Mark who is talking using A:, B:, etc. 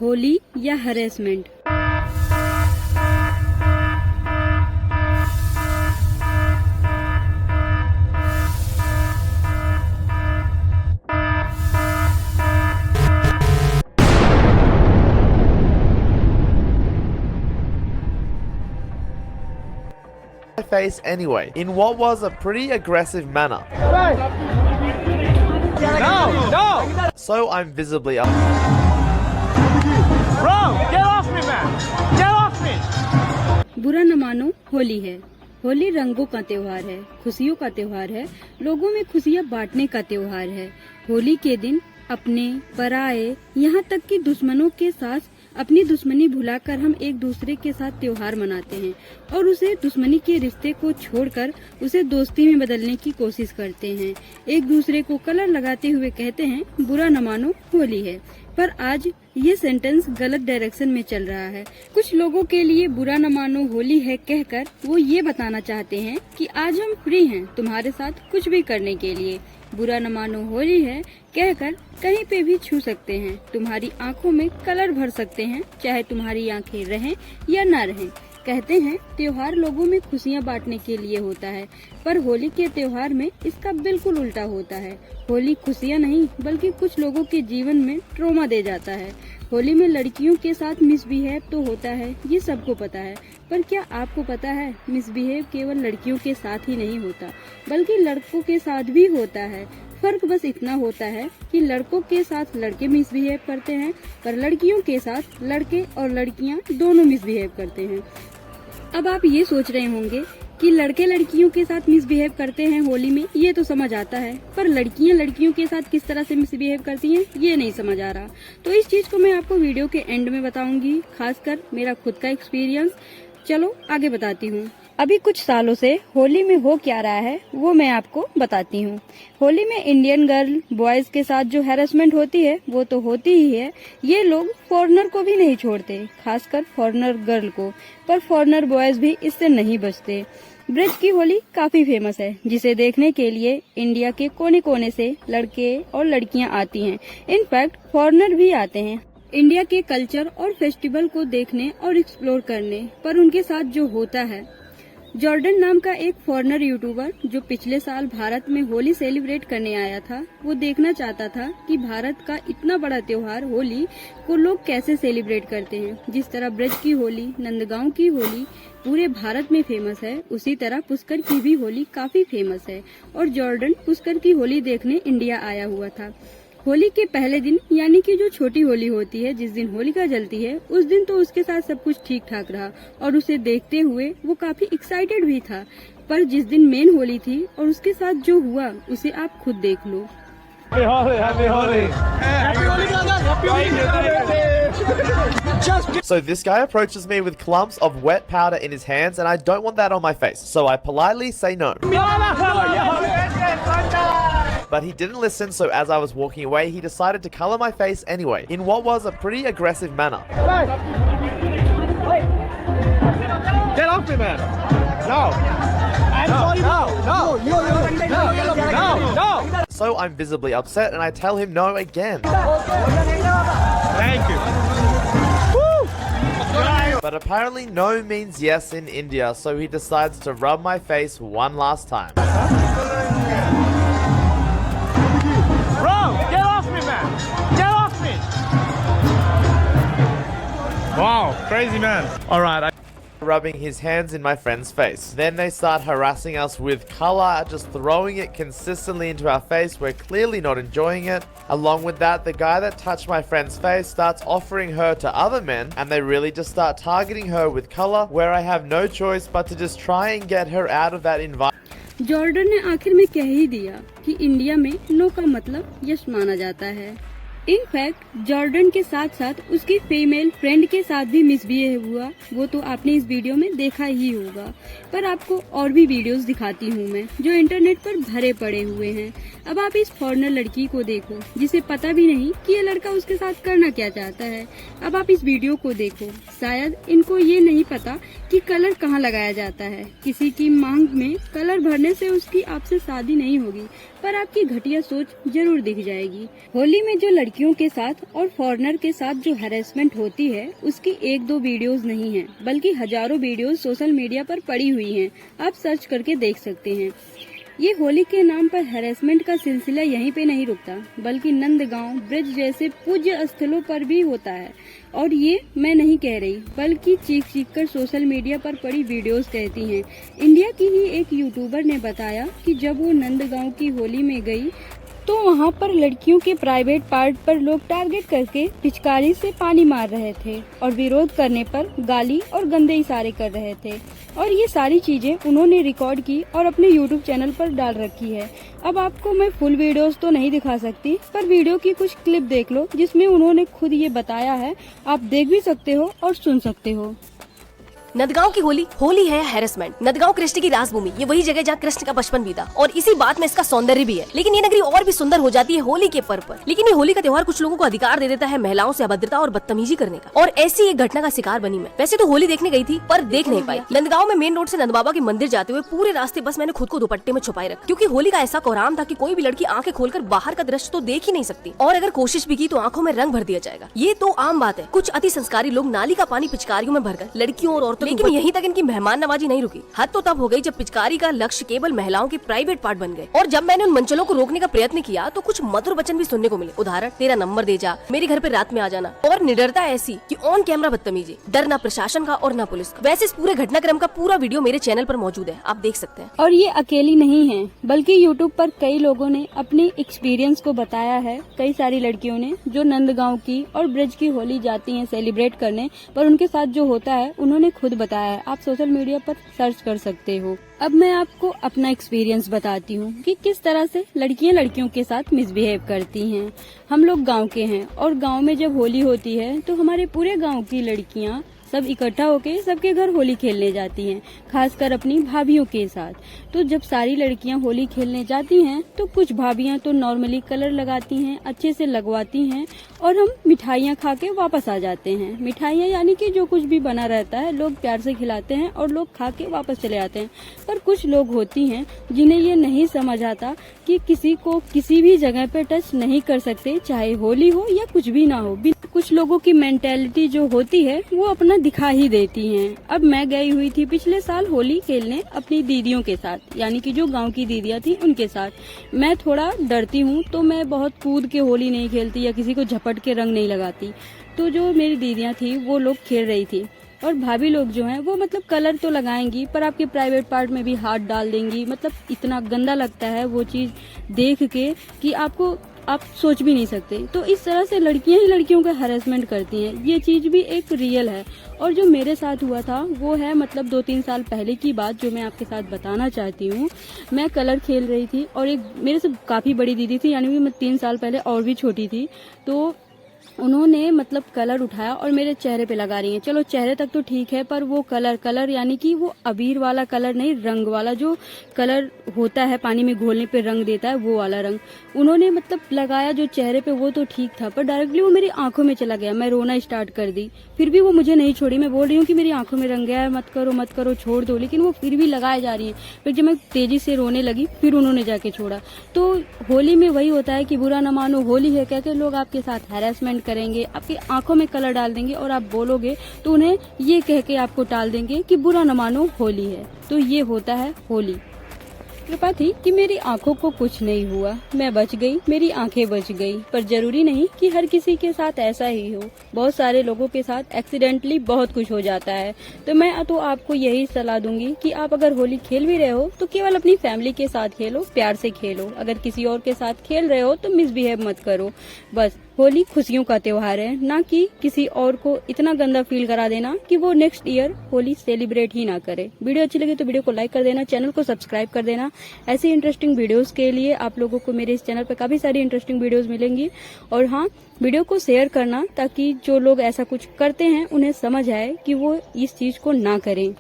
A: होली या harassment.
B: My face anyway, in what was a pretty aggressive manner.
C: No!
B: So I'm visibly up.
C: Bro, get off me, man! Get off me!
A: बुरा न मानो, होली है। होली रंगों का त्योहार है, खुशियों का त्योहार है, लोगों में खुशियाँ बांटने का त्योहार है। होली के दिन अपने, पराये, यहाँ तक कि दुश्मनों के साथ अपनी दुश्मनी भुलाकर हम एक दूसरे के साथ त्योहार मनाते हैं और उसे दुश्मनी के रिश्ते को छोड़कर उसे दोस्ती में बदलने की कोशिश करते हैं। एक दूसरे को कलर लगाते हुए कहते हैं बुरा न मानो, होली है। पर आज ये सेंटेंस गलत डायरेक्शन में चल रहा है। कुछ लोगों के लिए बुरा न मानो, होली है कहकर वो ये बताना चाहते हैं कि आज हम फ्री हैं तुम्हारे साथ कुछ भी करने के लिए। बुरा न मानो, होली है कहकर कहीं पे भी छू सकते हैं, तुम्हारी आंखों में कलर भर सकते हैं, चाहे तुम्हारी आंखें रहें या ना रहें। कहते हैं त्योहार लोगों में खुशियां बांटने के लिए होता है, पर होली के त्योहार में इसका बिल्कुल उल्टा होता है। होली खुशियां नहीं बल्कि कुछ लोगों के जीवन में ट्रॉमा दे जाता है। होली में लड़कियों के साथ मिसबिहेव तो होता है, ये सबको पता है, पर क्या आपको पता है मिसबिहेव केवल लड़कियों के साथ ही नहीं होता बल्कि लड़कों के साथ भी होता है। फर्क बस इतना होता है कि लड़कों के साथ लड़के मिसबिहेव करते हैं, पर लड़कियों के साथ लड़के और लड़कियां दोनों मिसबिहेव करते हैं। अब आप ये सोच रहे होंगे कि लड़के लड़कियों के साथ मिसबिहेव करते हैं होली में, ये तो समझ आता है, पर लड़कियां लड़कियों के साथ किस तरह से मिसबिहेव करती हैं ये नहीं समझ आ रहा। तो इस चीज को मैं आपको वीडियो के एंड में बताऊंगी, खासकर मेरा खुद का एक्सपीरियंस। चलो आगे बताती हूँ। अभी कुछ सालों से होली में हो क्या रहा है वो मैं आपको बताती हूँ। होली में इंडियन गर्ल बॉयज के साथ जो हैरेसमेंट होती है वो तो होती ही है। ये लोग फॉरेनर को भी नहीं छोड़ते, खासकर फॉरेनर गर्ल को, पर फॉरेनर बॉयज भी इससे नहीं बचते। ब्रज की होली काफी फेमस है, जिसे देखने के लिए इंडिया के कोने कोने से लड़के और लड़कियां आती हैं। इनफैक्ट फॉरेनर भी आते हैं इंडिया के कल्चर और फेस्टिवल को देखने और एक्सप्लोर करने। पर उनके साथ जो होता है, जॉर्डन नाम का एक फॉरेनर यूट्यूबर जो पिछले साल भारत में होली सेलिब्रेट करने आया था, वो देखना चाहता था कि भारत का इतना बड़ा त्योहार होली को लोग कैसे सेलिब्रेट करते हैं। जिस तरह ब्रज की होली, नंदगांव की होली पूरे भारत में फेमस है, उसी तरह पुष्कर की भी होली काफी फेमस है और जॉर्डन पुष्कर की होली देखने इंडिया आया हुआ था। होली के पहले दिन यानी कि जो छोटी होली होती है, जिस दिन होलिका जलती है, उस दिन तो उसके साथ सब कुछ ठीक ठाक रहा और उसे देखते हुए वो काफी एक्साइटेड भी था। पर जिस दिन मेन होली थी और उसके साथ जो हुआ उसे आप खुद देख लो।
B: So this guy approaches me with clumps of wet powder in his hands and I don't want that on my face, so I politely say no. But he didn't listen, so as I was walking away, he decided to color my face anyway, in what was a pretty aggressive manner.
C: Get off me, man! No! No!
B: So I'm visibly upset and I tell him no again.
C: Thank you.
B: But apparently no means yes in India, so he decides to rub my face one last time.
C: Bro, get off me, man! Get off me! Wow, crazy man. Alright.
B: Rubbing his hands in my friend's face. Then they start harassing us with color, just throwing it consistently into our face. We're clearly not enjoying it. Along with that, the guy that touched my friend's face starts offering her to other men, and they really just start targeting her with color, where I have no choice but to just try and get her out of that environment.
A: Jordan ने आखिर में कह ही दिया कि India में no का मतलब yes माना जाता है। इनफैक्ट जॉर्डन के साथ साथ उसकी फीमेल फ्रेंड के साथ भी मिसबिहेव हुआ, वो तो आपने इस वीडियो में देखा ही होगा। पर आपको और भी वीडियोस दिखाती हूँ मैं, जो इंटरनेट पर भरे पड़े हुए हैं। अब आप इस फॉरेनर लड़की को देखो जिसे पता भी नहीं कि ये लड़का उसके साथ करना क्या चाहता है। अब आप इस वीडियो को देखो, शायद इनको ये नहीं पता कि कलर कहाँ लगाया जाता है। किसी की मांग में कलर भरने से उसकी आपसे शादी नहीं होगी, पर आपकी घटिया सोच जरूर दिख जाएगी। होली में जो लड़की लड़कियों के साथ और फॉरेनर के साथ जो हैरेसमेंट होती है उसकी 1-2 वीडियोस नहीं है, बल्कि हजारों वीडियोस सोशल मीडिया पर पड़ी हुई हैं। आप सर्च करके देख सकते हैं। ये होली के नाम पर हैरेसमेंट का सिलसिला यहीं पे नहीं रुकता, बल्कि नंदगांव, ब्रज जैसे पूज्य स्थलों पर भी होता है। और ये मैं नहीं कह रही, बल्कि चीख कर सोशल मीडिया पर पड़ी वीडियोस कहती हैं। इंडिया की ही एक यूट्यूबर ने बताया कि जब वो नंदगांव की होली में गई तो वहाँ पर लड़कियों के प्राइवेट पार्ट पर लोग टारगेट करके पिचकारी से पानी मार रहे थे और विरोध करने पर गाली और गंदे इशारे कर रहे थे। और ये सारी चीजें उन्होंने रिकॉर्ड की और अपने यूट्यूब चैनल पर डाल रखी है। अब आपको मैं फुल वीडियोस तो नहीं दिखा सकती, पर वीडियो की कुछ क्लिप देख लो जिसमें उन्होंने खुद ये बताया है। आप देख भी सकते हो और सुन सकते हो।
D: नंदगांव की होली है हैरेसमेंट। नंदगांव कृष्ण की राजभूमि, ये वही जगह जहाँ कृष्ण का बचपन बीता और इसी बात में इसका सौंदर्य भी है। लेकिन ये नगरी और भी सुंदर हो जाती है होली के पर्व पर। लेकिन ये होली का त्योहार कुछ लोगों को अधिकार दे देता है महिलाओं से अभद्रता और बदतमीजी करने का, और ऐसी एक घटना का शिकार बनी मैं। वैसे तो होली देखने गई थी, पर देख नहीं पाई। नंदगांव में मेन रोड से नंद बाबा के मंदिर जाते हुए पूरे रास्ते बस मैंने खुद को दुपट्टे में छुपाए रखा, क्योंकि होली का ऐसा कोहराम था कि कोई भी लड़की आंखें खोलकर बाहर का दृश्य तो देख ही नहीं सकती, और अगर कोशिश भी की तो आंखों में रंग भर दिया जाएगा। ये तो आम बात है। कुछ अति संस्कारी लोग नाली का पानी पिचकारियों में भरकर लड़कियों और औरतों, लेकिन यहीं तक इनकी मेहमान नवाजी नहीं रुकी। हद तो तब हो गई जब पिचकारी का लक्ष्य केवल महिलाओं के प्राइवेट पार्ट बन गए। और जब मैंने उन मंचलों को रोकने का प्रयत्न किया तो कुछ मधुर वचन भी सुनने को मिले। उदाहरण, तेरा नंबर दे जा, मेरे घर पे रात में आ जाना, और निडरता ऐसी कि ऑन कैमरा बदतमीजी। डर ना प्रशासन का और ना पुलिस का। वैसे इस पूरे घटनाक्रम का पूरा वीडियो मेरे चैनल पर मौजूद है, आप देख सकते हैं।
A: और ये अकेली नहीं है, बल्कि यूट्यूब पर कई लोगों ने अपने एक्सपीरियंस को बताया है। कई सारी लड़कियों ने जो नंदगांव की और ब्रज की होली जाती हैं सेलिब्रेट करने, पर उनके साथ जो होता है उन्होंने खुद बताया है। आप सोशल मीडिया पर सर्च कर सकते हो। अब मैं आपको अपना एक्सपीरियंस बताती हूँ कि किस तरह से लड़कियां लड़कियों के साथ मिसबिहेव करती हैं। हम लोग गांव के हैं और गांव में जब होली होती है तो हमारे पूरे गांव की लड़कियां सब इकट्ठा होके सबके घर होली खेलने जाती हैं, खासकर अपनी भाभीयों के साथ। तो जब सारी लड़कियां होली खेलने जाती हैं तो कुछ भाभियां तो नॉर्मली कलर लगाती हैं, अच्छे से लगवाती हैं, और हम मिठाइयां खा के वापस आ जाते हैं। मिठाइयां यानी कि जो कुछ भी बना रहता है लोग प्यार से खिलाते हैं और लोग खा के वापस चले आते हैं। पर कुछ लोग होती हैं जिन्हें ये नहीं समझ आता कि किसी को किसी भी जगह पे टच नहीं कर सकते, चाहे होली हो या कुछ भी ना हो। कुछ लोगों की मेंटेलिटी जो होती है वो अपना दिखा ही देती हैं। अब मैं गई हुई थी पिछले साल होली खेलने अपनी दीदियों के साथ, यानी कि जो गांव की दीदियां थी उनके साथ। मैं थोड़ा डरती हूँ तो मैं बहुत कूद के होली नहीं खेलती या किसी को झपट के रंग नहीं लगाती। तो जो मेरी दीदियां थी वो लोग खेल रही थी, और भाभी लोग जो हैं वो मतलब कलर तो लगाएंगी पर आपके प्राइवेट पार्ट में भी हाथ डाल देंगी। मतलब इतना गंदा लगता है वो चीज देख के कि आप सोच भी नहीं सकते। तो इस तरह से लड़कियां ही लड़कियों का हैरेसमेंट करती हैं। ये चीज भी एक रियल है, और जो मेरे साथ हुआ था वो है मतलब 2-3 साल पहले की बात, जो मैं आपके साथ बताना चाहती हूँ। मैं कलर खेल रही थी और एक मेरे से काफी बड़ी दीदी थी, यानी कि मैं 3 साल पहले और भी छोटी थी। तो उन्होंने मतलब कलर उठाया और मेरे चेहरे पे लगा रही हैं। चलो चेहरे तक तो ठीक है, पर वो कलर यानी कि वो अबीर वाला कलर नहीं, रंग वाला जो कलर होता है पानी में घोलने पे रंग देता है, वो वाला रंग उन्होंने मतलब लगाया जो चेहरे पे, वो तो ठीक था, पर डायरेक्टली वो मेरी आंखों में चला गया। मैं रोना स्टार्ट कर दी, फिर भी वो मुझे नहीं छोड़ी। मैं बोल रही हूँ कि मेरी आंखों में रंग गया है, मत करो छोड़ दो, लेकिन वो फिर भी लगाए जा रही है। फिर जब मैं तेजी से रोने लगी फिर उन्होंने जाके छोड़ा। तो होली में वही होता है कि बुरा न मानो, होली है कहकर लोग आपके साथ हैरेसमेंट करेंगे, आपकी आंखों में कलर डाल देंगे, और आप बोलोगे तो उन्हें ये कह के आपको टाल देंगे कि बुरा न मानो होली है। तो ये होता है होली। कृपा थी कि मेरी आंखों को कुछ नहीं हुआ, मैं बच गई, मेरी आंखें बच गई। पर जरूरी नहीं कि हर किसी के साथ ऐसा ही हो। बहुत सारे लोगों के साथ एक्सीडेंटली बहुत कुछ हो जाता है। तो मैं तो आपको यही सलाह दूंगी कि आप अगर होली खेल भी रहे हो तो केवल अपनी फैमिली के साथ खेलो, प्यार से खेलो। अगर किसी और के साथ खेल रहे हो तो मिसबिहेव मत करो। बस होली खुशियों का त्योहार है, ना कि किसी और को इतना गंदा फील करा देना कि वो नेक्स्ट ईयर होली सेलिब्रेट ही ना करे। वीडियो अच्छी लगे तो वीडियो को लाइक कर देना, चैनल को सब्सक्राइब कर देना। ऐसी इंटरेस्टिंग वीडियोस के लिए आप लोगों को मेरे इस चैनल पर काफी सारी इंटरेस्टिंग वीडियोस मिलेंगी। और हाँ, वीडियो को शेयर करना ताकि जो लोग ऐसा कुछ करते हैं उन्हें समझ आए कि वो इस चीज को ना करें।